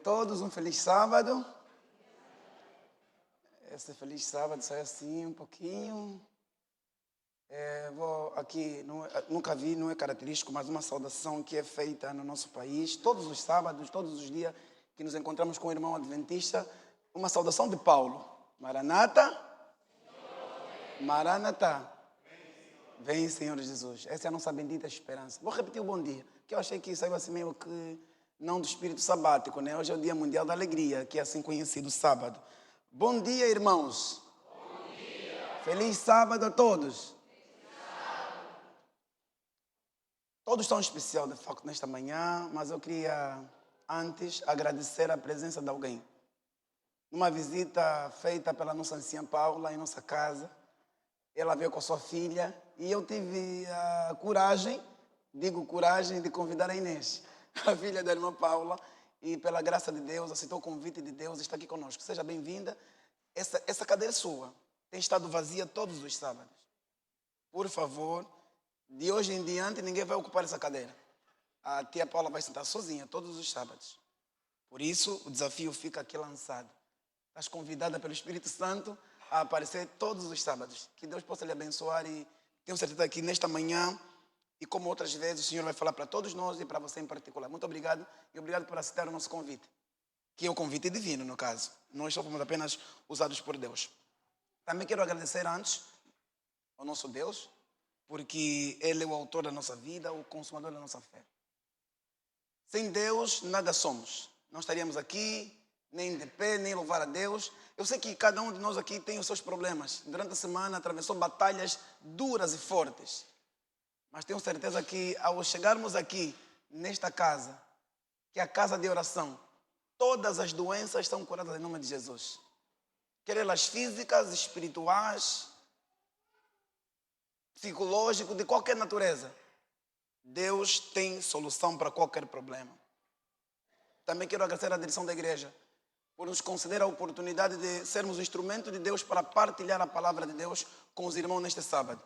todos um feliz sábado. Esse feliz sábado sai assim um pouquinho. Vou aqui, nunca vi, não é característico, mas uma saudação que é feita no nosso país, todos os sábados, todos os dias que nos encontramos com o irmão adventista, uma saudação de Paulo. Maranata, Maranata. Vem, Senhor Jesus. Essa é a nossa bendita esperança. Vou repetir o bom dia, que eu achei que saiu assim meio que não do espírito sabático, né? Hoje é o Dia Mundial da Alegria, que é assim conhecido, sábado. Bom dia, irmãos. Bom dia. Feliz sábado a todos. Todos estão especial, de facto, nesta manhã, mas eu queria, antes, agradecer a presença de alguém. Numa visita feita pela nossa anciã Paula em nossa casa, ela veio com a sua filha e eu tive a coragem de convidar a Inês, a filha da irmã Paula, e pela graça de Deus, aceitou o convite de Deus, está aqui conosco. Seja bem-vinda. Essa cadeira é sua. Tem estado vazia todos os sábados. Por favor, de hoje em diante, ninguém vai ocupar essa cadeira. A tia Paula vai sentar sozinha todos os sábados. Por isso, o desafio fica aqui lançado. Estás convidada pelo Espírito Santo a aparecer todos os sábados. Que Deus possa lhe abençoar e tenho certeza que nesta manhã, e como outras vezes, o Senhor vai falar para todos nós e para você em particular. Muito obrigado e obrigado por aceitar o nosso convite. Que é o convite divino, no caso. Nós somos apenas usados por Deus. Também quero agradecer antes ao nosso Deus, porque Ele é o autor da nossa vida, o consumador da nossa fé. Sem Deus, nada somos. Não estaríamos aqui, nem de pé, nem louvar a Deus. Eu sei que cada um de nós aqui tem os seus problemas. Durante a semana atravessou batalhas duras e fortes. Mas tenho certeza que ao chegarmos aqui, nesta casa, que é a casa de oração, todas as doenças são curadas em nome de Jesus. Quer elas físicas, espirituais, psicológico, de qualquer natureza. Deus tem solução para qualquer problema. Também quero agradecer à direção da igreja por nos conceder a oportunidade de sermos um instrumento de Deus para partilhar a palavra de Deus com os irmãos neste sábado.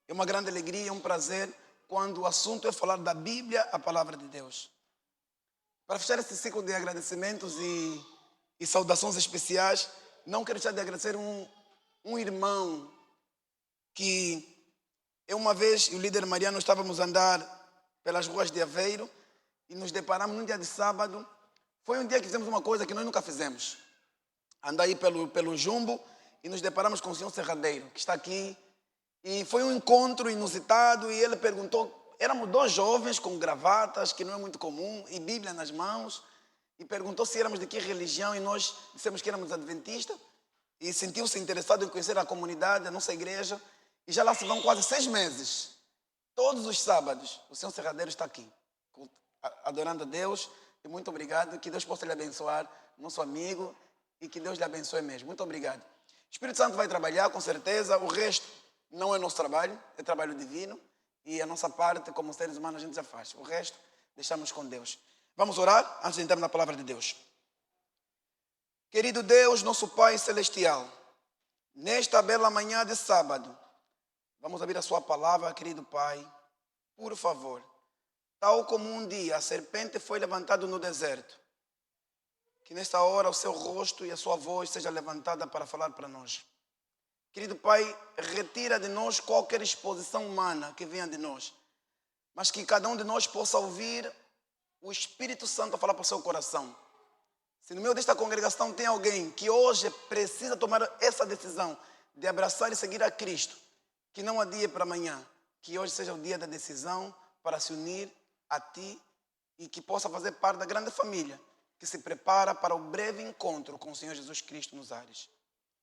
É uma grande alegria, um prazer quando o assunto é falar da Bíblia, a palavra de Deus. Para fechar esse ciclo de agradecimentos e saudações especiais, não quero deixar de agradecer um irmão que uma vez, o líder Mariano, estávamos a andar pelas ruas de Aveiro e nos deparamos num dia de sábado. Foi um dia que fizemos uma coisa que nós nunca fizemos. Andar aí pelo Jumbo e nos deparamos com o senhor Serradeiro, que está aqui. E foi um encontro inusitado e ele perguntou, éramos dois jovens com gravatas, que não é muito comum, e Bíblia nas mãos, e perguntou se éramos de que religião e nós dissemos que éramos adventistas e sentiu-se interessado em conhecer a comunidade, a nossa igreja, e já lá se vão quase 6 meses. Todos os sábados, o senhor Serradeiro está aqui, adorando a Deus, e muito obrigado, que Deus possa lhe abençoar, nosso amigo, e que Deus lhe abençoe mesmo. Muito obrigado. O Espírito Santo vai trabalhar, com certeza, o resto não é nosso trabalho, é trabalho divino e a nossa parte, como seres humanos, a gente já faz. O resto, deixamos com Deus. Vamos orar antes de entrarmos na palavra de Deus. Querido Deus, nosso Pai Celestial, nesta bela manhã de sábado, vamos abrir a sua palavra, querido Pai. Por favor, tal como um dia a serpente foi levantada no deserto, que nesta hora o seu rosto e a sua voz seja levantada para falar para nós. Querido Pai, retira de nós qualquer exposição humana que venha de nós, mas que cada um de nós possa ouvir o Espírito Santo falar para o seu coração. Se no meio desta congregação tem alguém que hoje precisa tomar essa decisão de abraçar e seguir a Cristo, que não adie para amanhã, que hoje seja o dia da decisão para se unir a Ti e que possa fazer parte da grande família que se prepara para o breve encontro com o Senhor Jesus Cristo nos ares.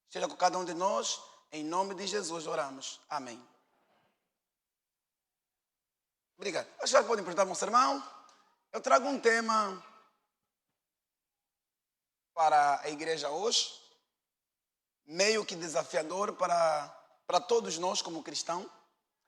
Seja com cada um de nós. Em nome de Jesus oramos. Amém. Obrigado. Acho que podem prestar um sermão. Eu trago um tema para a igreja hoje, meio que desafiador para todos nós como cristãos.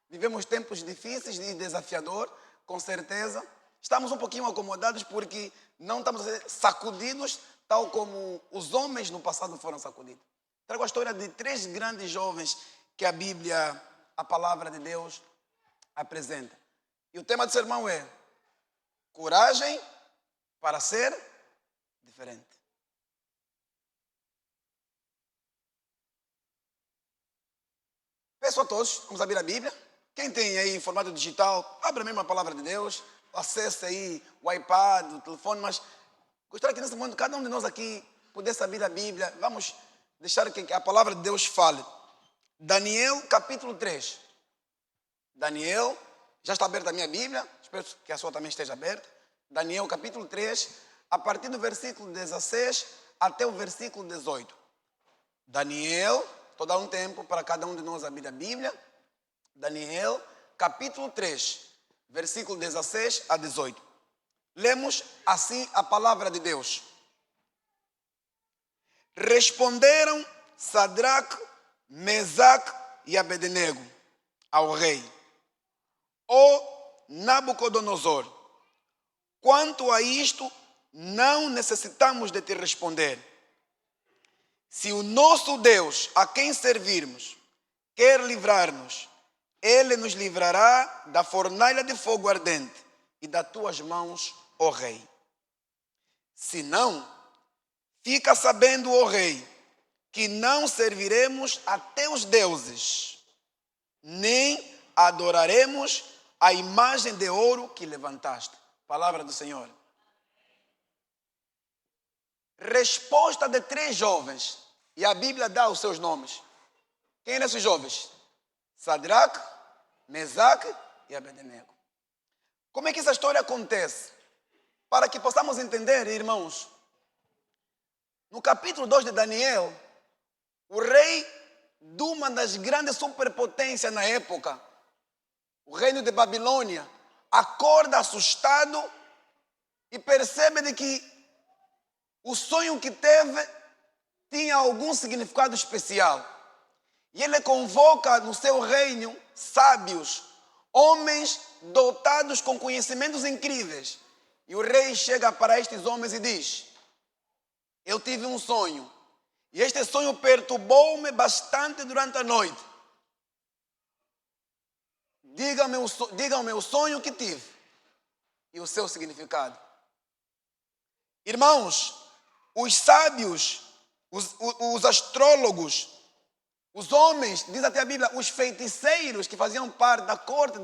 Vivemos tempos difíceis e desafiador, com certeza. Estamos um pouquinho acomodados porque não estamos sacudidos tal como os homens no passado foram sacudidos. Trago a história de 3 grandes jovens que a Bíblia, a palavra de Deus, apresenta. E o tema do sermão é coragem para ser diferente. Peço a todos, vamos abrir a Bíblia. Quem tem aí em formato digital, abra mesmo a palavra de Deus, acesse aí o iPad, o telefone, mas gostaria que nesse momento cada um de nós aqui pudesse abrir a Bíblia. Vamos deixar que a palavra de Deus fale. Daniel capítulo 3. Daniel, já está aberta a minha Bíblia, espero que a sua também esteja aberta. Daniel capítulo 3, a partir do versículo 16 até o versículo 18. Daniel, estou a dar um tempo para cada um de nós abrir a Bíblia. Daniel capítulo 3, versículo 16 a 18. Lemos assim a palavra de Deus. Responderam Sadraque, Mesaque e Abednego ao rei: ó Nabucodonosor, quanto a isto, não necessitamos de te responder. Se o nosso Deus, a quem servirmos, quer livrar-nos, Ele nos livrará da fornalha de fogo ardente e das tuas mãos, ó rei. Se não, fica sabendo, ó rei, que não serviremos a teus deuses, nem adoraremos a imagem de ouro que levantaste. Palavra do Senhor. Resposta de 3 jovens, e a Bíblia dá os seus nomes. Quem eram esses jovens? Sadraque, Mesaque e Abednego. Como é que essa história acontece? Para que possamos entender, irmãos, no capítulo 2 de Daniel, o rei de uma das grandes superpotências na época, o reino de Babilônia, acorda assustado e percebe de que o sonho que teve tinha algum significado especial. E ele convoca no seu reino sábios, homens dotados com conhecimentos incríveis. E o rei chega para estes homens e diz: eu tive um sonho, e este sonho perturbou-me bastante durante a noite. Diga-me o sonho que tive e o seu significado. Irmãos, os sábios, os astrólogos, os homens, diz até a Bíblia, os feiticeiros que faziam parte da corte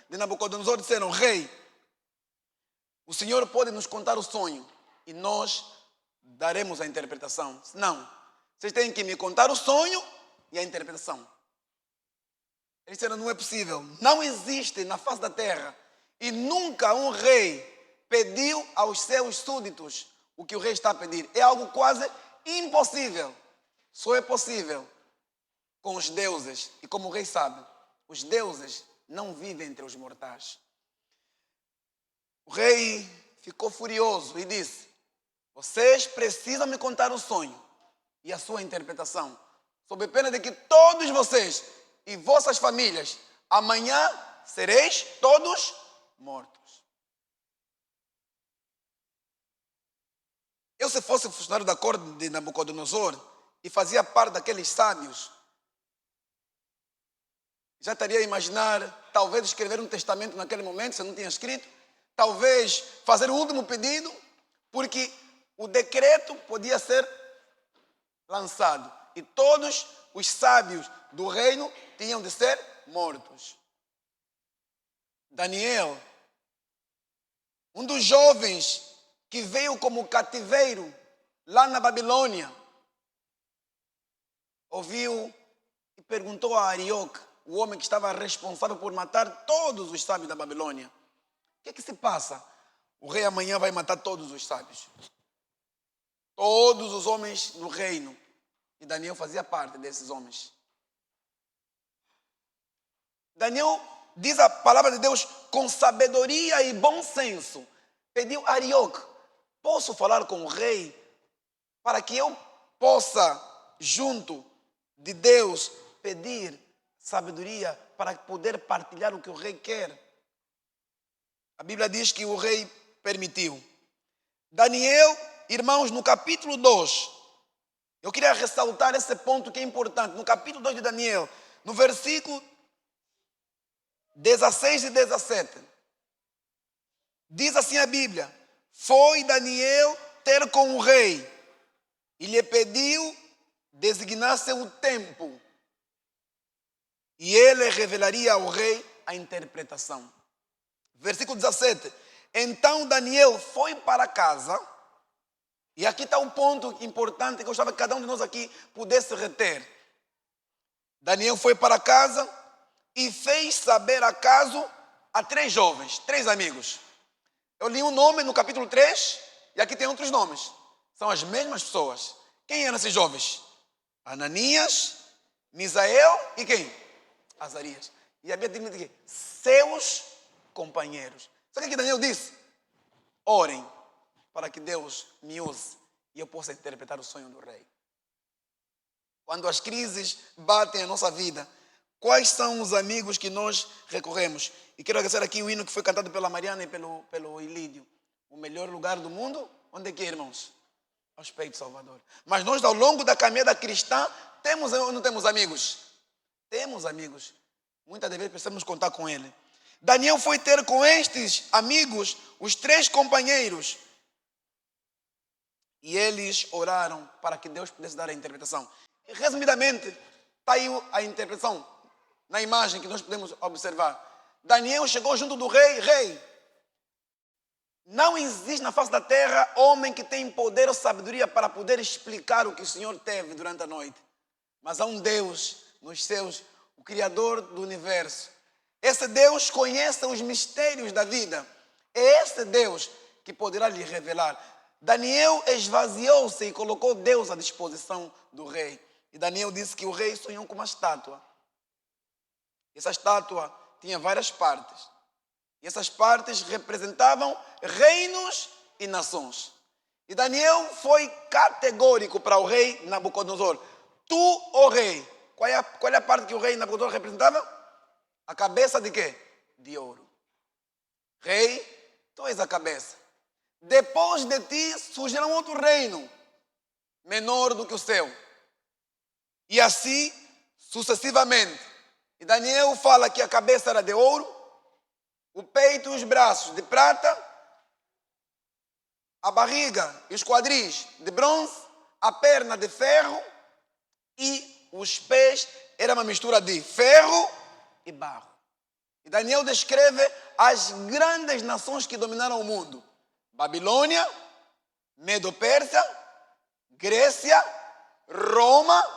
de Nabucodonosor disseram: rei, o Senhor pode nos contar o sonho e nós daremos a interpretação. Não, vocês têm que me contar o sonho e a interpretação. Eles disseram: não é possível, não existe na face da terra, e nunca um rei pediu aos seus súditos o que o rei está a pedir. É algo quase impossível. Só é possível com os deuses. E como o rei sabe, os deuses não vivem entre os mortais. O rei ficou furioso e disse: vocês precisam me contar o sonho e a sua interpretação, sob pena de que todos vocês e vossas famílias amanhã sereis todos mortos. Eu, se fosse funcionário da corte de Nabucodonosor e fazia parte daqueles sábios, já estaria a imaginar, talvez escrever um testamento naquele momento, se não tinha escrito, talvez fazer o último pedido, porque o decreto podia ser lançado e todos os sábios do reino tinham de ser mortos. Daniel, um dos jovens que veio como cativeiro lá na Babilônia, ouviu e perguntou a Arioque, o homem que estava responsável por matar todos os sábios da Babilônia: o que é que se passa? O rei amanhã vai matar todos os sábios, todos os homens do reino. E Daniel fazia parte desses homens. Daniel, diz a palavra de Deus, com sabedoria e bom senso, pediu a Arioque: posso falar com o rei para que eu possa, junto de Deus, pedir sabedoria para poder partilhar o que o rei quer? A Bíblia diz que o rei permitiu. Daniel, irmãos, no capítulo 2, eu queria ressaltar esse ponto que é importante. No capítulo 2 de Daniel, no versículo 16 e 17, diz assim a Bíblia: foi Daniel ter com o rei e lhe pediu designasse o tempo. E ele revelaria ao rei a interpretação. Versículo 17. Então Daniel foi para casa. E aqui está um ponto importante que eu gostava que cada um de nós aqui pudesse reter. Daniel foi para casa e fez saber acaso a 3 jovens, 3 amigos. Eu li um nome no capítulo 3 e aqui tem outros nomes. São as mesmas pessoas. Quem eram esses jovens? Ananias, Misael e quem? Azarias. E a Bíblia diz que seus companheiros. Sabe o que Daniel disse? Orem para que Deus me use e eu possa interpretar o sonho do rei. Quando as crises batem a nossa vida, quais são os amigos que nós recorremos? E quero agradecer aqui o hino que foi cantado pela Mariana e pelo Ilídio. O melhor lugar do mundo, onde é que é, irmãos? Aos pés de Salvador. Mas nós, ao longo da caminhada cristã, temos ou não temos amigos? Temos amigos. Muitas vezes precisamos contar com ele. Daniel foi ter com estes amigos, os 3 companheiros. E eles oraram para que Deus pudesse dar a interpretação. E, resumidamente, está aí a interpretação na imagem que nós podemos observar. Daniel chegou junto do rei. Rei, não existe na face da terra homem que tem poder ou sabedoria para poder explicar o que o Senhor teve durante a noite. Mas há um Deus nos céus, o Criador do universo. Esse Deus conhece os mistérios da vida. É esse Deus que poderá lhe revelar. Daniel esvaziou-se e colocou Deus à disposição do rei. E Daniel disse que o rei sonhou com uma estátua. Essa estátua tinha várias partes. E essas partes representavam reinos e nações. E Daniel foi categórico para o rei Nabucodonosor. Tu, ó rei, qual é a parte que o rei Nabucodonosor representava? A cabeça de quê? De ouro. Rei, tu és a cabeça. Depois de ti surgirá um outro reino, menor do que o seu. E assim sucessivamente. E Daniel fala que a cabeça era de ouro, o peito e os braços de prata, a barriga e os quadris de bronze, a perna de ferro e os pés era uma mistura de ferro e barro. E Daniel descreve as grandes nações que dominaram o mundo. Babilônia, Medo-Pérsia, Grécia, Roma.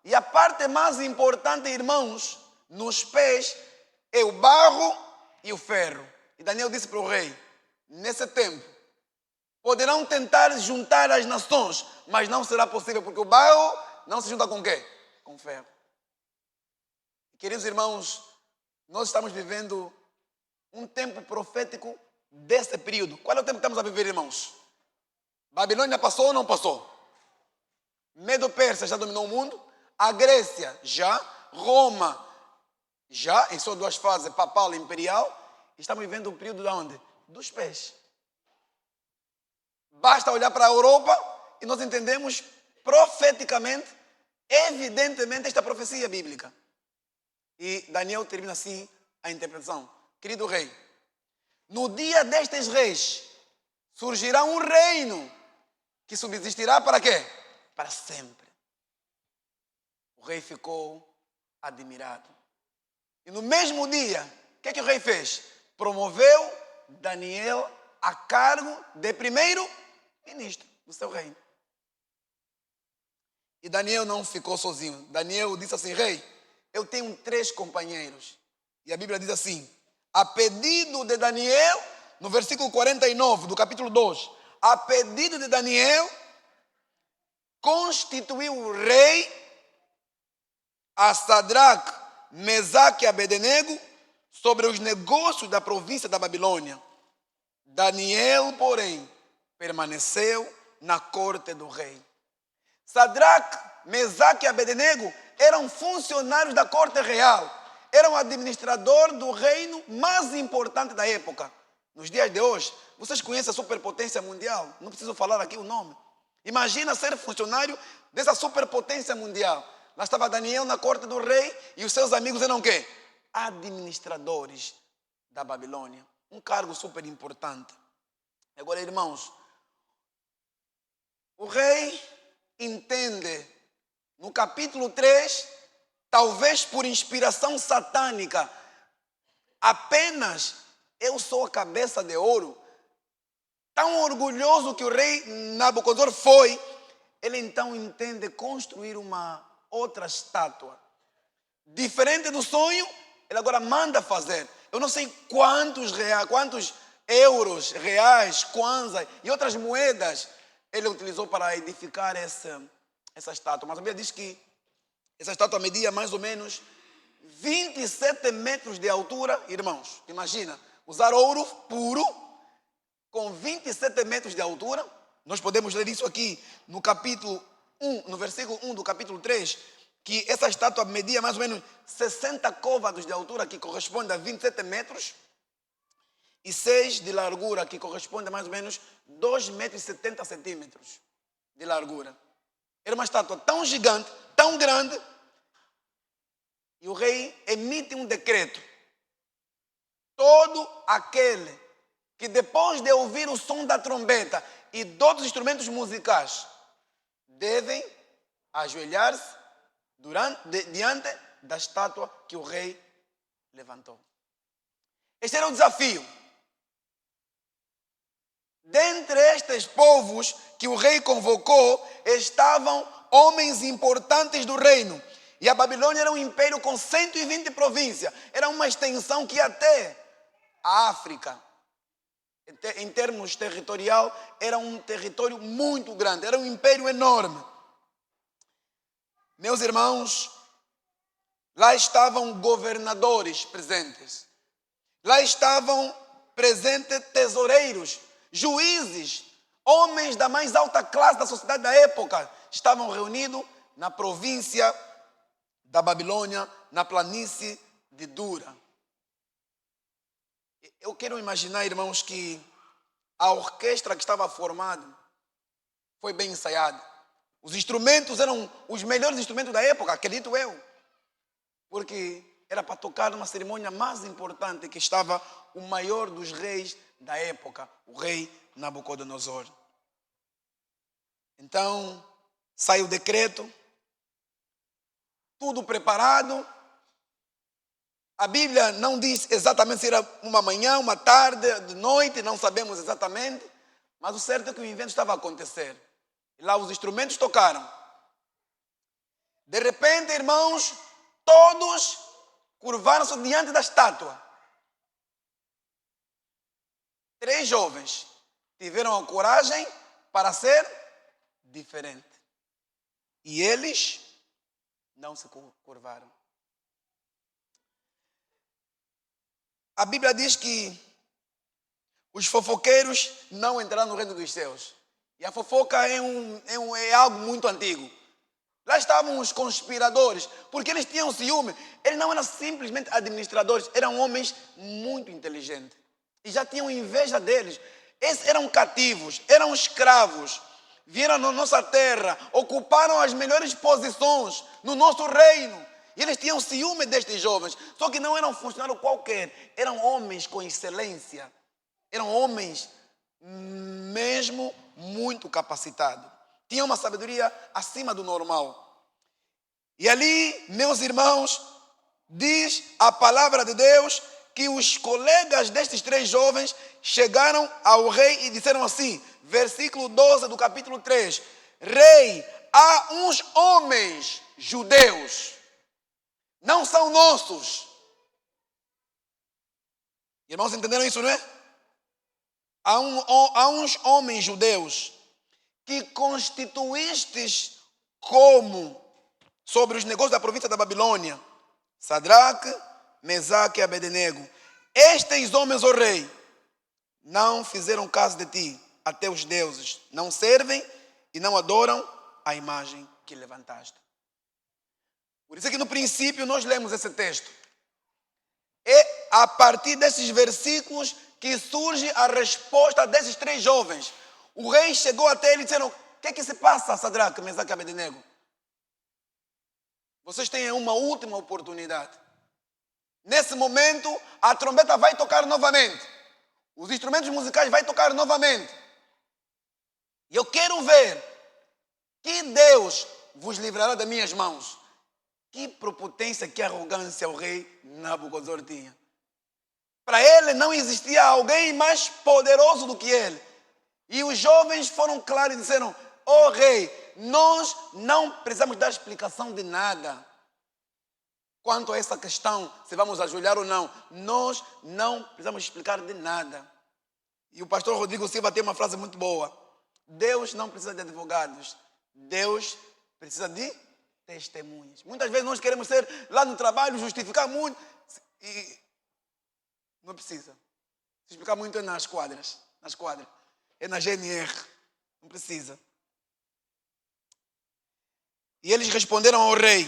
E a parte mais importante, irmãos, nos pés é o barro e o ferro. E Daniel disse para o rei, nesse tempo, poderão tentar juntar as nações, mas não será possível, porque o barro não se junta com o quê? Com ferro. Queridos irmãos, nós estamos vivendo um tempo profético desse período. Qual é o tempo que estamos a viver, irmãos? Babilônia passou ou não passou? Medo-Pérsia já dominou o mundo? A Grécia já? Roma já, em suas 2 fases, papal e imperial. Estamos vivendo o período de onde? Dos pés. Basta olhar para a Europa e nós entendemos profeticamente, evidentemente, esta profecia bíblica. E Daniel termina assim a interpretação. Querido rei, no dia destes reis surgirá um reino que subsistirá para quê? Para sempre. O rei ficou admirado. E no mesmo dia, o que o rei fez? Promoveu Daniel a cargo de primeiro-ministro do seu reino. E Daniel não ficou sozinho. Daniel disse assim, rei, eu tenho 3 companheiros. E a Bíblia diz assim, a pedido de Daniel, no versículo 49 do capítulo 2, a pedido de Daniel, constituiu o rei a Sadraque, Mesaque e Abednego sobre os negócios da província da Babilônia. Daniel, porém, permaneceu na corte do rei. Sadraque, Mesaque e Abednego eram funcionários da corte real. Eram administrador do reino mais importante da época. Nos dias de hoje, vocês conhecem a superpotência mundial? Não preciso falar aqui o nome. Imagina ser funcionário dessa superpotência mundial. Lá estava Daniel na corte do rei e os seus amigos eram o quê? Administradores da Babilônia. Um cargo super importante. Agora, irmãos, O rei entende, no capítulo 3, talvez por inspiração satânica, apenas eu sou a cabeça de ouro. Tão orgulhoso que o rei Nabucodonosor foi, ele então entende construir uma outra estátua. Diferente do sonho, ele agora manda fazer. Eu não sei quantos euros, reais, kwanza e outras moedas ele utilizou para edificar essa estátua. Mas a Bíblia diz que essa estátua media mais ou menos 27 metros de altura. Irmãos, imagina, usar ouro puro com 27 metros de altura. Nós podemos ler isso aqui no capítulo 1, no versículo 1 do capítulo 3, que essa estátua media mais ou menos 60 côvados de altura, que corresponde a 27 metros, e 6 de largura, que corresponde a mais ou menos 2,70 metros de largura. Era uma estátua tão gigante, tão grande, e o rei emite um decreto. Todo aquele que depois de ouvir o som da trombeta e de outros instrumentos musicais devem ajoelhar-se diante da estátua que o rei levantou. Este era o desafio. Dentre estes povos que o rei convocou, estavam homens importantes do reino. E a Babilônia era um império com 120 províncias. Era uma extensão que ia até a África. Em termos territorial, era um território muito grande. Era um império enorme. Meus irmãos, lá estavam governadores presentes. Lá estavam presentes tesoureiros, juízes, homens da mais alta classe da sociedade da época. Estavam reunidos na província da Babilônia, na planície de Dura. Eu quero imaginar, irmãos, que a orquestra que estava formada foi bem ensaiada. Os instrumentos eram os melhores instrumentos da época, acredito eu. Porque era para tocar numa cerimônia mais importante que estava o maior dos reis da época, o rei Nabucodonosor. Então, sai o decreto, tudo preparado. A Bíblia não diz exatamente se era uma manhã, uma tarde, de noite, não sabemos exatamente, mas o certo é que o evento estava a acontecer. E lá os instrumentos tocaram. De repente, irmãos, todos curvaram-se diante da estátua. 3 jovens tiveram a coragem para ser diferente. E eles não se curvaram. A Bíblia diz que os fofoqueiros não entraram no reino dos céus. E a fofoca é algo muito antigo. Lá estavam os conspiradores, porque eles tinham ciúme. Eles não eram simplesmente administradores, eram homens muito inteligentes. E já tinham inveja deles. Esses eram cativos, eram escravos. Vieram na nossa terra, ocuparam as melhores posições no nosso reino. E eles tinham ciúme destes jovens. Só que não eram funcionários qualquer. Eram homens com excelência. Eram homens mesmo muito capacitados. Tinham uma sabedoria acima do normal. E ali, meus irmãos, diz a palavra de Deus que os colegas destes 3 jovens chegaram ao rei e disseram assim, versículo 12 do capítulo 3. Rei, há uns homens judeus, não são nossos. Irmãos, entenderam isso, não é? Há uns homens judeus que constituístes como sobre os negócios da província da Babilônia, Sadraque, Mesaque e Abednego. Estes homens, ó rei, não fizeram caso de ti, a teus deuses, não servem e não adoram a imagem que levantaste. Por isso é que no princípio nós lemos esse texto. É a partir desses versículos que surge a resposta desses 3 jovens. O rei chegou até ele e disseram, o que é que se passa, Sadraque, Mesaque e Abednego? Vocês têm uma última oportunidade. Nesse momento, a trombeta vai tocar novamente. Os instrumentos musicais vão tocar novamente. E eu quero ver que Deus vos livrará das minhas mãos. Que prepotência, que arrogância o rei Nabucodonosor tinha. Para ele não existia alguém mais poderoso do que ele. E os jovens foram claros e disseram: ó rei, nós não precisamos dar explicação de nada. Quanto a essa questão, se vamos ajoelhar ou não, nós não precisamos explicar de nada. E o pastor Rodrigo Silva tem uma frase muito boa. Deus não precisa de advogados. Deus precisa de testemunhas. Muitas vezes nós queremos ser lá no trabalho, justificar muito. E não precisa. Se explicar muito é nas quadras. É na GNR. Não precisa. E eles responderam ao rei: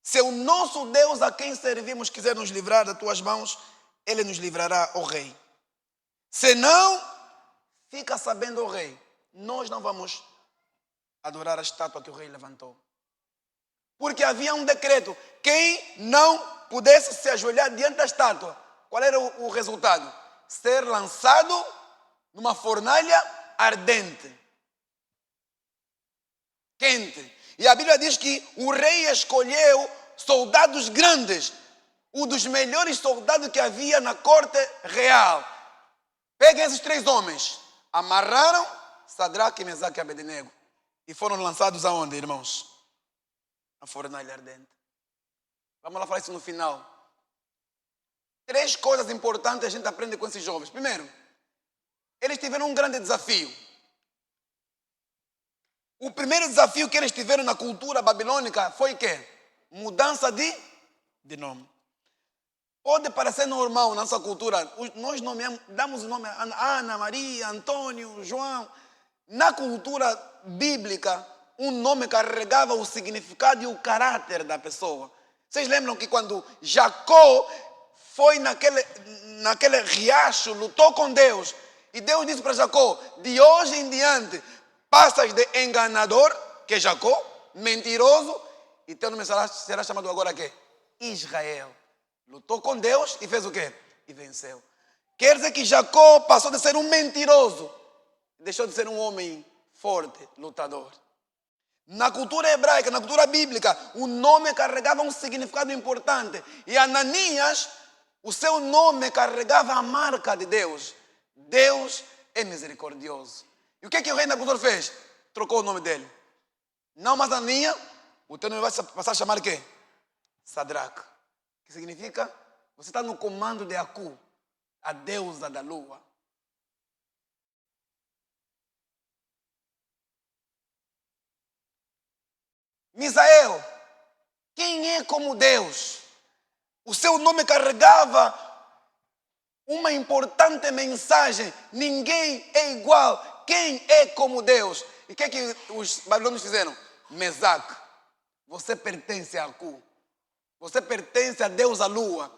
se o nosso Deus a quem servimos quiser nos livrar das tuas mãos, ele nos livrará, ó rei. Se não, fica sabendo, ó rei, nós não vamos adorar a estátua que o rei levantou. Porque havia um decreto: quem não pudesse se ajoelhar diante da estátua, qual era o resultado? Ser lançado numa fornalha ardente, quente. E a Bíblia diz que o rei escolheu soldados grandes, um dos melhores soldados que havia na corte real. Peguem esses 3 homens, amarraram Sadraque, Mesaque e Abednego e foram lançados aonde, irmãos? Na fornalha ardente. Vamos lá falar isso no final. 3 coisas importantes a gente aprende com esses jovens. Primeiro, eles tiveram um grande desafio. O primeiro desafio que eles tiveram na cultura babilônica foi o quê? Mudança de nome. Pode parecer normal na nossa cultura. Nós damos o nome Ana, Maria, Antônio, João. Na cultura bíblica, um nome carregava o significado e o caráter da pessoa. Vocês lembram que quando Jacó foi naquele riacho, lutou com Deus, e Deus disse para Jacó: de hoje em diante, passas de enganador, que é Jacó, mentiroso, e teu nome será chamado agora quê? Israel. Lutou com Deus e fez o quê? E venceu. Quer dizer que Jacó passou de ser um mentiroso, deixou de ser um homem forte, lutador. Na cultura hebraica, na cultura bíblica, o nome carregava um significado importante. E Ananias, o seu nome carregava a marca de Deus. Deus é misericordioso. E o que o rei Nabucodonosor fez? Trocou o nome dele. Não mais Ananias, o teu nome vai passar a chamar o quê? Sadraque. Que significa, você está no comando de Aku, a deusa da lua. Misael, quem é como Deus? O seu nome carregava uma importante mensagem: ninguém é igual. Quem é como Deus? E o que os babilônios fizeram? Mesaque, você pertence a Aku. Você pertence a Deus, a lua.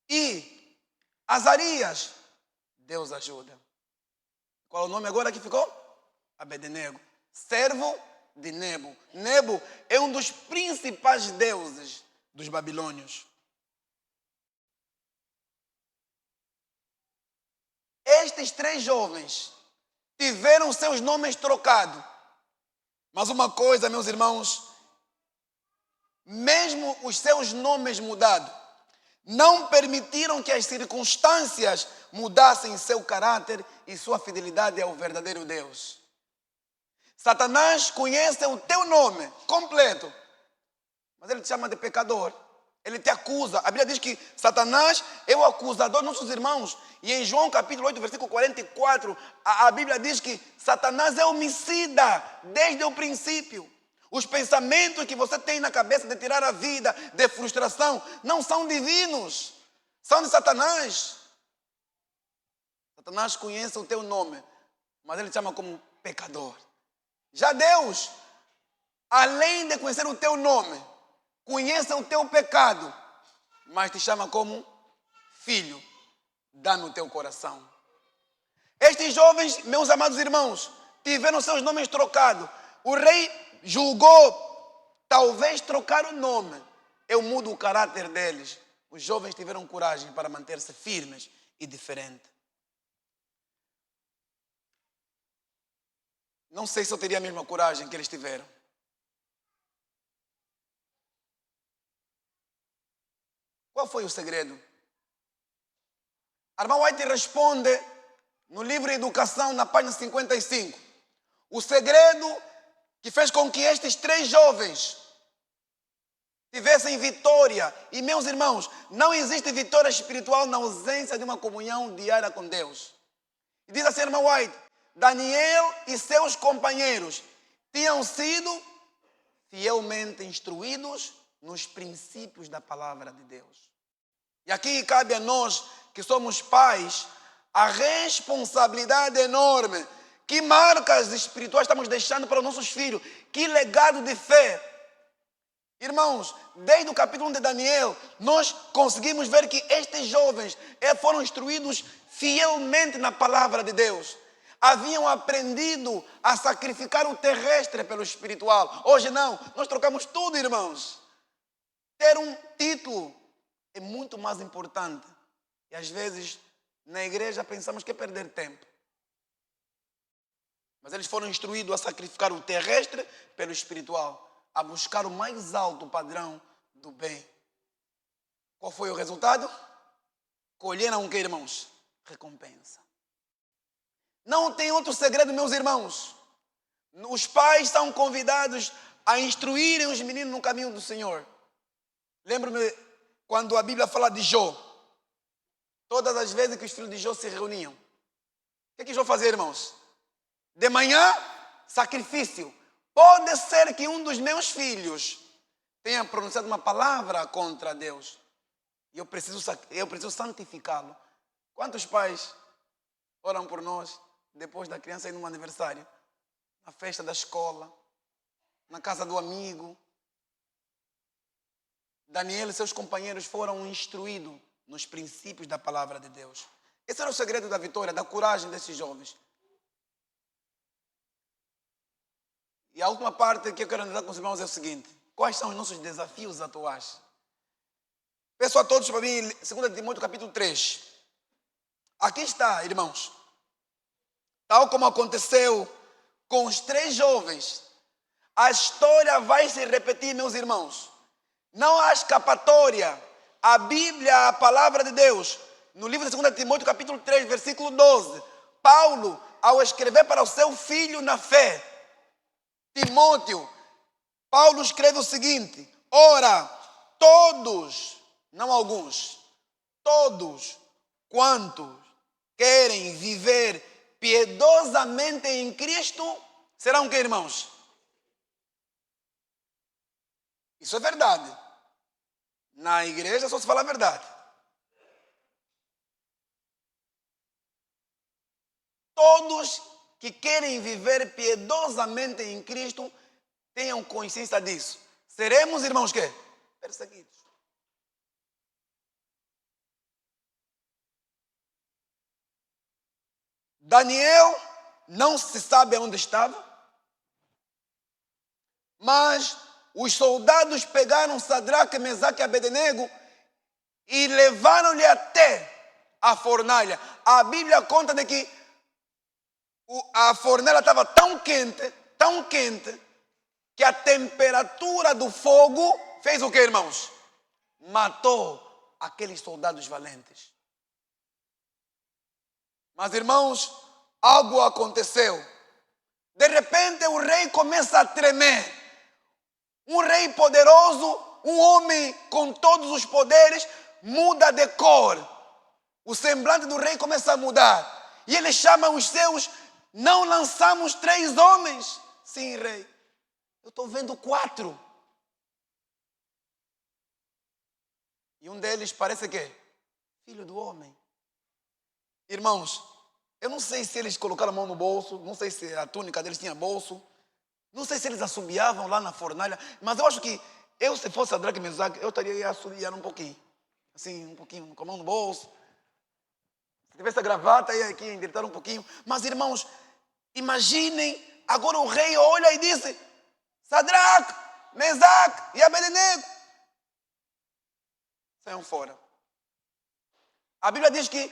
E Azarias, Deus ajuda. Qual é o nome agora que ficou? Abednego, servo de Nebo. Nebo é um dos principais deuses dos babilônios. Estes 3 jovens tiveram seus nomes trocados. Mas uma coisa, meus irmãos, mesmo os seus nomes mudados, não permitiram que as circunstâncias mudassem seu caráter e sua fidelidade ao verdadeiro Deus. Satanás conhece o teu nome completo, mas ele te chama de pecador. Ele te acusa. A Bíblia diz que Satanás é o acusador dos nossos irmãos. E em João capítulo 8, versículo 44, a Bíblia diz que Satanás é homicida desde o princípio. Os pensamentos que você tem na cabeça de tirar a vida, de frustração, não são divinos, são de Satanás. Satanás conhece o teu nome, mas ele te chama como pecador. Já Deus, além de conhecer o teu nome, conhece o teu pecado, mas te chama como filho, dá no teu coração. Estes jovens, meus amados irmãos, tiveram seus nomes trocados. O rei julgou, talvez trocar o nome, eu mudo o caráter deles. Os jovens tiveram coragem para manter-se firmes e diferentes. Não sei se eu teria a mesma coragem que eles tiveram. Qual foi o segredo? A irmã White responde no livro Educação, na página 55. O segredo que fez com que estes 3 jovens tivessem vitória. E, meus irmãos, não existe vitória espiritual na ausência de uma comunhão diária com Deus. E diz assim a irmã White: Daniel e seus companheiros tinham sido fielmente instruídos nos princípios da palavra de Deus. E aqui cabe a nós, que somos pais, a responsabilidade enorme. Que marcas espirituais estamos deixando para os nossos filhos? Que legado de fé? Irmãos, desde o capítulo 1 de Daniel, nós conseguimos ver que estes jovens foram instruídos fielmente na palavra de Deus. Haviam aprendido a sacrificar o terrestre pelo espiritual. Hoje não, nós trocamos tudo, irmãos. Ter um título é muito mais importante. E às vezes, na igreja, pensamos que é perder tempo. Mas eles foram instruídos a sacrificar o terrestre pelo espiritual, a buscar o mais alto padrão do bem. Qual foi o resultado? Colheram o que, irmãos? Recompensa. Não tem outro segredo, meus irmãos. Os pais são convidados a instruírem os meninos no caminho do Senhor. Lembro-me quando a Bíblia fala de Jó. Todas as vezes que os filhos de Jó se reuniam. O que Jó fazia, irmãos? De manhã, sacrifício. Pode ser que um dos meus filhos tenha pronunciado uma palavra contra Deus. E eu preciso santificá-lo. Quantos pais oram por nós depois da criança ir num aniversário? Na festa da escola, na casa do amigo. Daniel e seus companheiros foram instruídos nos princípios da palavra de Deus. Esse era o segredo da vitória, da coragem desses jovens. E a última parte que eu quero andar com os irmãos é o seguinte: quais são os nossos desafios atuais? Peço a todos para mim, 2 Timóteo capítulo 3. Aqui está, irmãos. Tal como aconteceu com os 3 jovens, a história vai se repetir, meus irmãos. Não há escapatória. A Bíblia, a palavra de Deus, no livro de 2 Timóteo capítulo 3, versículo 12, Paulo, ao escrever para o seu filho na fé, Timóteo, Paulo escreve o seguinte: ora, todos, não alguns, todos quantos querem viver piedosamente em Cristo, serão o que, irmãos? Isso é verdade. Na igreja só se fala a verdade. Todos que querem viver piedosamente em Cristo, tenham consciência disso. Seremos, irmãos, quê? Perseguidos. Daniel não se sabe onde estava, mas os soldados pegaram Sadraque, Mesaque e Abednego e levaram-lhe até a fornalha. A Bíblia conta de que a fornalha estava tão quente, que a temperatura do fogo fez o que, irmãos? Matou aqueles soldados valentes. Mas, irmãos, algo aconteceu. De repente o rei começa a tremer. Um rei poderoso, um homem com todos os poderes, muda de cor. O semblante do rei começa a mudar. E ele chama os seus: não lançamos 3 homens? Sim, rei. Eu estou vendo 4. E um deles parece que filho do homem. Irmãos, eu não sei se eles colocaram a mão no bolso, não sei se a túnica deles tinha bolso, não sei se eles assobiavam lá na fornalha, mas eu acho que eu, se fosse Sadraque e Mesaque, eu estaria a assobiar um pouquinho. Assim, um pouquinho, com a mão no bolso. Se tivesse a gravata, ia aqui endireitar um pouquinho. Mas, irmãos, imaginem, agora o rei olha e disse: Sadraque, Mesaque e Abednego, saiam fora. A Bíblia diz que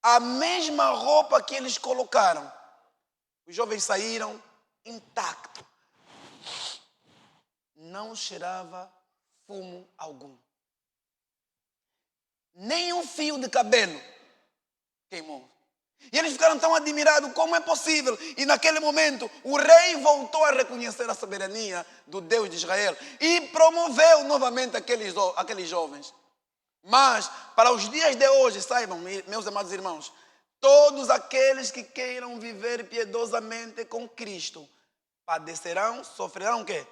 a mesma roupa que eles colocaram, os jovens saíram intacto. Não cheirava fumo algum. Nem um fio de cabelo queimou. E eles ficaram tão admirados, como é possível? E naquele momento, o rei voltou a reconhecer a soberania do Deus de Israel e promoveu novamente aqueles jovens. Mas, para os dias de hoje, saibam, meus amados irmãos, todos aqueles que queiram viver piedosamente com Cristo padecerão, sofrerão o quê?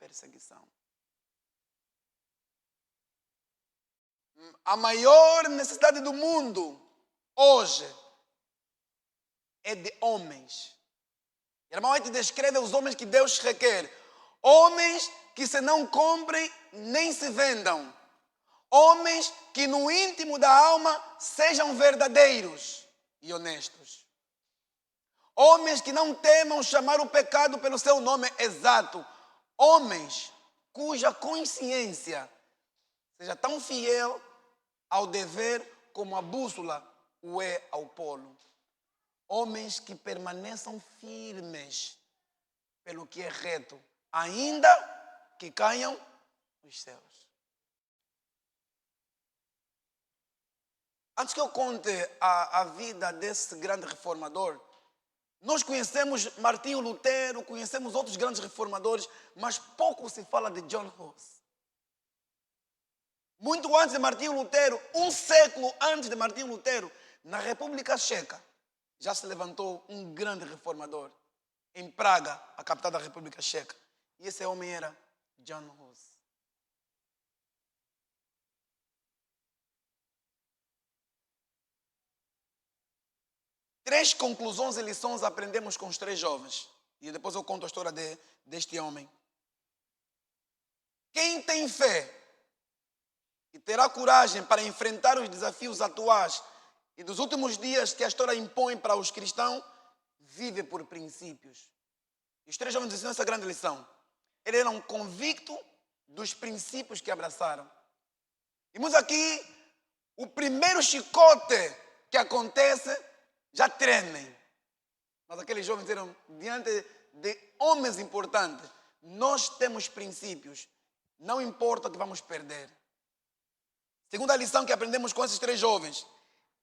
Perseguição. A maior necessidade do mundo hoje é de homens. Irmão, aí te descreve os homens que Deus requer. Homens que se não comprem nem se vendam. Homens que no íntimo da alma sejam verdadeiros e honestos. Homens que não temam chamar o pecado pelo seu nome exato. Homens cuja consciência seja tão fiel ao dever como a bússola o é ao polo. Homens que permaneçam firmes pelo que é reto, ainda que caiam os céus. Antes que eu conte a vida desse grande reformador, nós conhecemos Martinho Lutero, conhecemos outros grandes reformadores, mas pouco se fala de John Hus. Muito antes de Martinho Lutero, um século antes de Martinho Lutero, na República Checa, já se levantou um grande reformador em Praga, a capital da República Checa. E esse homem era John Hus. Três conclusões e lições aprendemos com os três jovens. E depois eu conto a história deste homem. Quem tem fé e terá coragem para enfrentar os desafios atuais e dos últimos dias que a história impõe para os cristãos, vive por princípios. E os três jovens ensinam essa grande lição. Eles eram convictos dos princípios que abraçaram. E vimos aqui, o primeiro chicote que acontece, já tremem. Mas aqueles jovens eram diante de homens importantes. Nós temos princípios. Não importa o que vamos perder. Segunda lição que aprendemos com esses três jovens.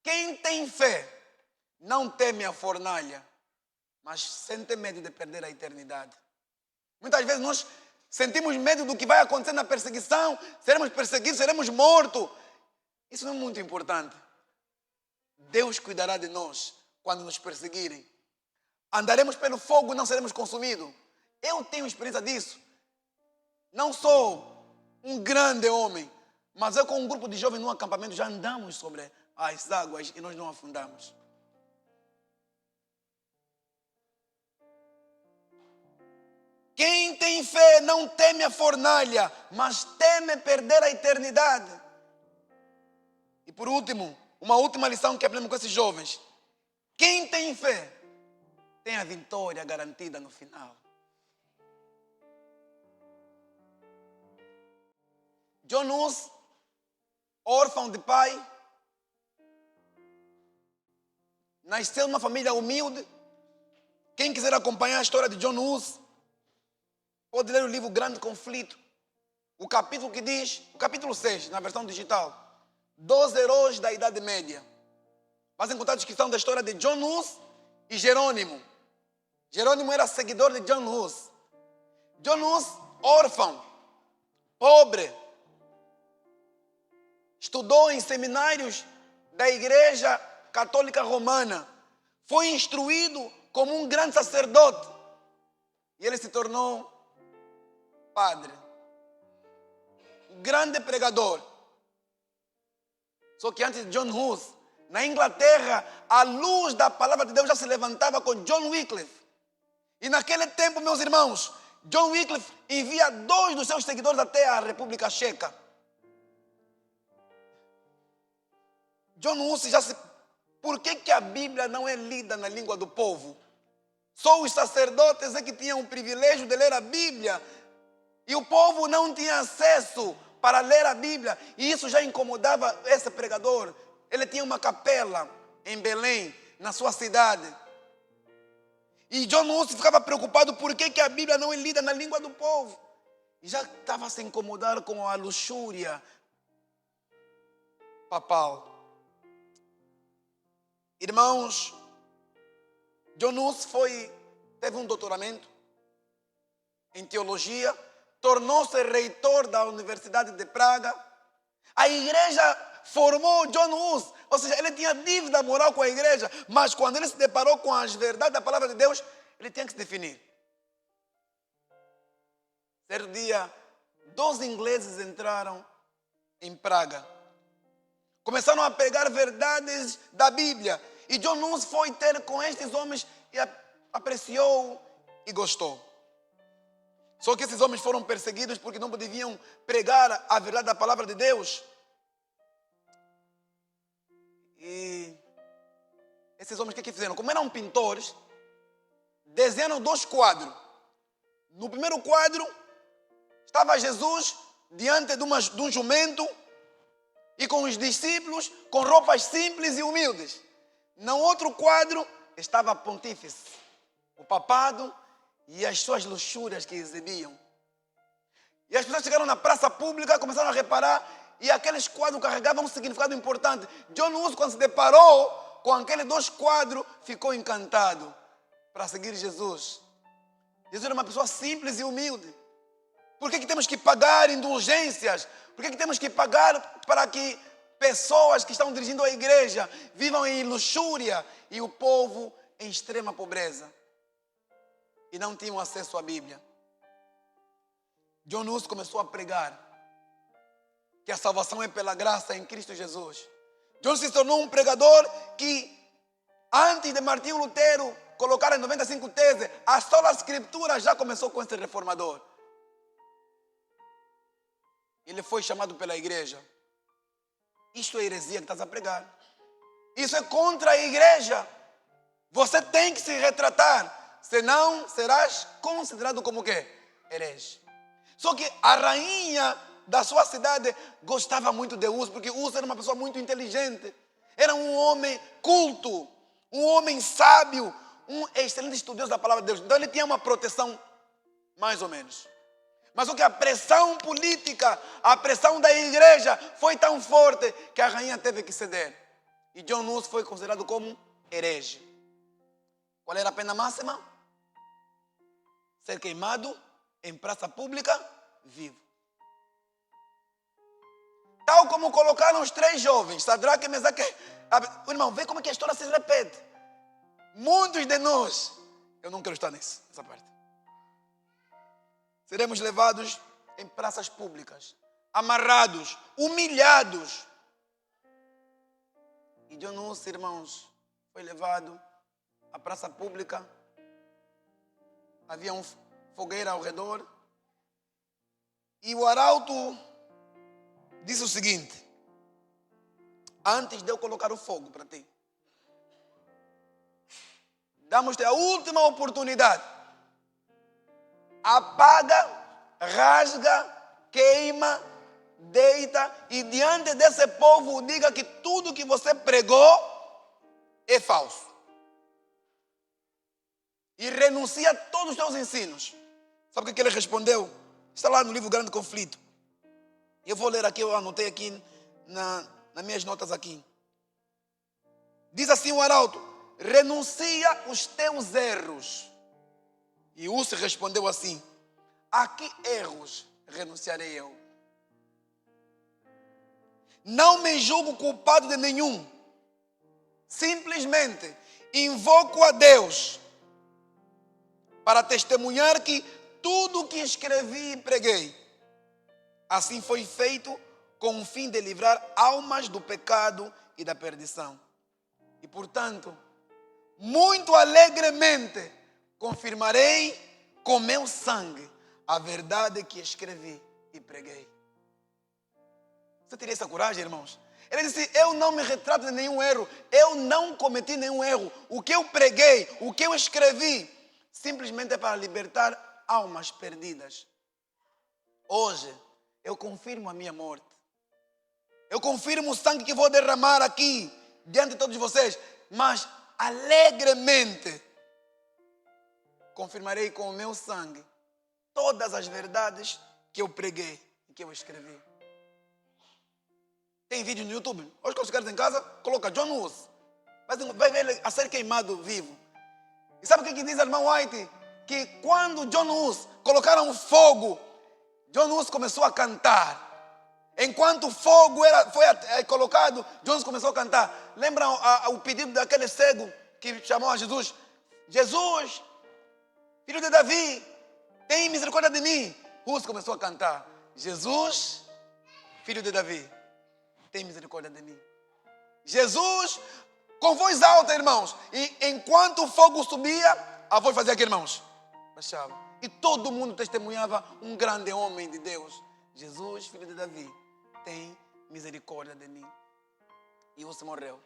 Quem tem fé não teme a fornalha, mas sente medo de perder a eternidade. Muitas vezes nós sentimos medo do que vai acontecer na perseguição. Seremos perseguidos, seremos mortos. Isso não é muito importante. Deus cuidará de nós quando nos perseguirem. Andaremos pelo fogo, não seremos consumidos. Eu tenho experiência disso. Não sou um grande homem, mas eu com um grupo de jovens num acampamento já andamos sobre as águas e nós não afundamos. Quem tem fé não teme a fornalha, mas teme perder a eternidade. E por último, uma última lição que aprendemos com esses jovens. Quem tem fé tem a vitória garantida no final. John Hus, órfão de pai, nasceu numa família humilde. Quem quiser acompanhar a história de John Hus, pode ler o livro Grande Conflito. O capítulo que diz, o capítulo 6, na versão digital, 12 heróis da Idade Média. Vas encontrar a descrição da história de John Hus e Jerônimo. Jerônimo era seguidor de John Hus. John Hus, órfão, pobre, estudou em seminários da Igreja Católica Romana. Foi instruído como um grande sacerdote. E ele se tornou padre. Um grande pregador. Só que antes de John Hus, na Inglaterra, a luz da palavra de Deus já se levantava com John Wycliffe. E naquele tempo, meus irmãos, John Wycliffe envia 2 dos seus seguidores até a República Checa. John Hus já se... Por que a Bíblia não é lida na língua do povo? Só os sacerdotes é que tinham o privilégio de ler a Bíblia. E o povo não tinha acesso para ler a Bíblia. E isso já incomodava esse pregador. Ele tinha uma capela em Belém, na sua cidade. E John Hus ficava preocupado por que a Bíblia não é lida na língua do povo. E já estava a se incomodar com a luxúria papal. Irmãos, John Hus teve um doutoramento em teologia, tornou-se reitor da Universidade de Praga. A igreja formou John Hus, ou seja, ele tinha dívida moral com a igreja, mas quando ele se deparou com as verdades da palavra de Deus, ele tinha que se definir. Certo dia, 12 ingleses entraram em Praga. Começaram a pegar verdades da Bíblia. E John Hus foi ter com estes homens e apreciou e gostou. Só que esses homens foram perseguidos porque não deviam pregar a verdade da palavra de Deus. E esses homens o que fizeram? Como eram pintores, desenharam 2 quadros. No primeiro quadro estava Jesus diante de um jumento e com os discípulos com roupas simples e humildes. No outro quadro estava a pontífice, o papado e as suas luxúrias que exibiam. E as pessoas chegaram na praça pública, começaram a reparar e aqueles quadros carregavam um significado importante. John Hus, quando se deparou com aqueles 2 quadros, ficou encantado para seguir Jesus. Jesus era uma pessoa simples e humilde. Por que temos que pagar indulgências? Por que temos que pagar para que pessoas que estão dirigindo a igreja vivam em luxúria e o povo em extrema pobreza? E não tinham acesso à Bíblia. John Hus começou a pregar que a salvação é pela graça em Cristo Jesus. John se tornou um pregador que, antes de Martinho Lutero colocar as 95 teses, a sola escritura já começou com esse reformador. Ele foi chamado pela igreja. Isto é heresia que estás a pregar. Isso é contra a igreja. Você tem que se retratar, senão serás considerado como o quê? Herege. Só que a rainha da sua cidade gostava muito de Hus, porque Hus era uma pessoa muito inteligente. Era um homem culto, um homem sábio, um excelente estudioso da palavra de Deus. Então ele tinha uma proteção, mais ou menos. Mas o que a pressão política, a pressão da igreja foi tão forte que a rainha teve que ceder. E John Hus foi considerado como herege. Qual era a pena máxima? Ser queimado em praça pública, vivo. Tal como colocaram os 3 jovens, Sadraque, Mesaque... Irmão, vê como é que a história se repete. Muitos de nós, eu não quero estar nessa parte. Seremos levados em praças públicas, amarrados, humilhados. E John Hus, irmãos, foi levado à praça pública. Havia uma fogueira ao redor. E o arauto disse o seguinte: antes de eu colocar o fogo para ti, damos-te a última oportunidade. Apaga, rasga, queima, deita e diante desse povo diga que tudo que você pregou é falso. E renuncia a todos os teus ensinos. Sabe o que ele respondeu? Está lá no livro Grande Conflito. Eu vou ler aqui, eu anotei aqui nas minhas notas aqui. Diz assim o arauto: renuncia os teus erros. E Hus respondeu assim: a que erros renunciarei eu? Não me julgo culpado de nenhum. Simplesmente invoco a Deus para testemunhar que tudo o que escrevi e preguei, assim foi feito com o fim de livrar almas do pecado e da perdição. E, portanto, muito alegremente confirmarei com meu sangue a verdade que escrevi e preguei. Você teria essa coragem, irmãos? Ele disse: eu não me retrato de nenhum erro. Eu não cometi nenhum erro. O que eu preguei, o que eu escrevi, simplesmente é para libertar almas perdidas. Hoje, eu confirmo a minha morte. Eu confirmo o sangue que vou derramar aqui, diante de todos vocês. Mas, alegremente, confirmarei com o meu sangue todas as verdades que eu preguei e que eu escrevi. Tem vídeo no YouTube. Hoje, quando chegares em casa, coloca John Hus. Vai ver ele a ser queimado vivo. E sabe o que diz o irmão White? Que quando John Hus colocaram fogo, John Hus começou a cantar. Enquanto o fogo foi colocado, John Hus começou a cantar. Lembram o pedido daquele cego que chamou a Jesus? Jesus, filho de Davi, tem misericórdia de mim. Hus começou a cantar. Jesus, filho de Davi, tem misericórdia de mim. Jesus, com voz alta, irmãos. E enquanto o fogo subia, a voz fazia aqui, irmãos, baixava. E todo mundo testemunhava um grande homem de Deus. Jesus, filho de Davi, tem misericórdia de mim. E Hus morreu.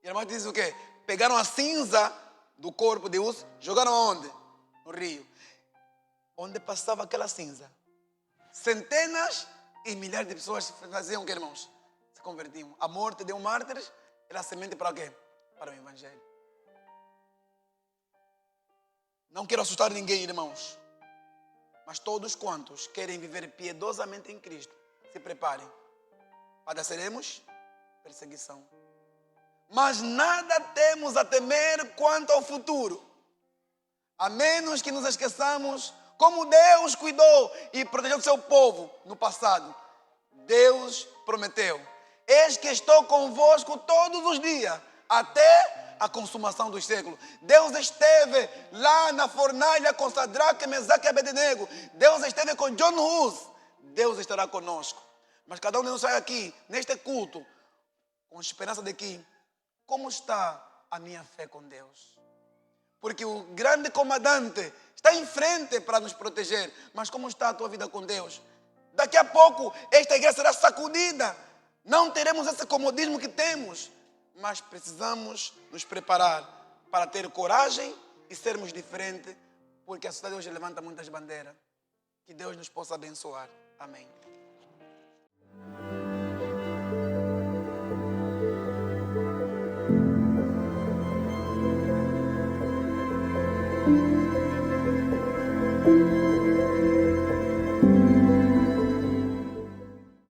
E a irmã diz o quê? Pegaram a cinza do corpo de Hus, jogaram aonde? No rio. Onde passava aquela cinza, centenas e milhares de pessoas faziam o que, irmãos? Se convertiam. A morte de um mártir era semente para o quê? Para o Evangelho. Não quero assustar ninguém, irmãos. Mas todos quantos querem viver piedosamente em Cristo, se preparem. Padeceremos perseguição. Mas nada temos a temer quanto ao futuro. A menos que nos esqueçamos como Deus cuidou e protegeu o seu povo no passado. Deus prometeu: eis que estou convosco todos os dias, até a consumação dos séculos. Deus esteve lá na fornalha com Sadraque, Mesaque e Abednego. Deus esteve com John Hus. Deus estará conosco. Mas cada um de nós sai aqui, neste culto, com esperança de que, como está a minha fé com Deus? Porque o grande comandante está em frente para nos proteger. Mas como está a tua vida com Deus? Daqui a pouco esta igreja será sacudida. Não teremos esse comodismo que temos. Mas precisamos nos preparar para ter coragem e sermos diferentes. Porque a sociedade hoje levanta muitas bandeiras. Que Deus nos possa abençoar. Amém. Thank you.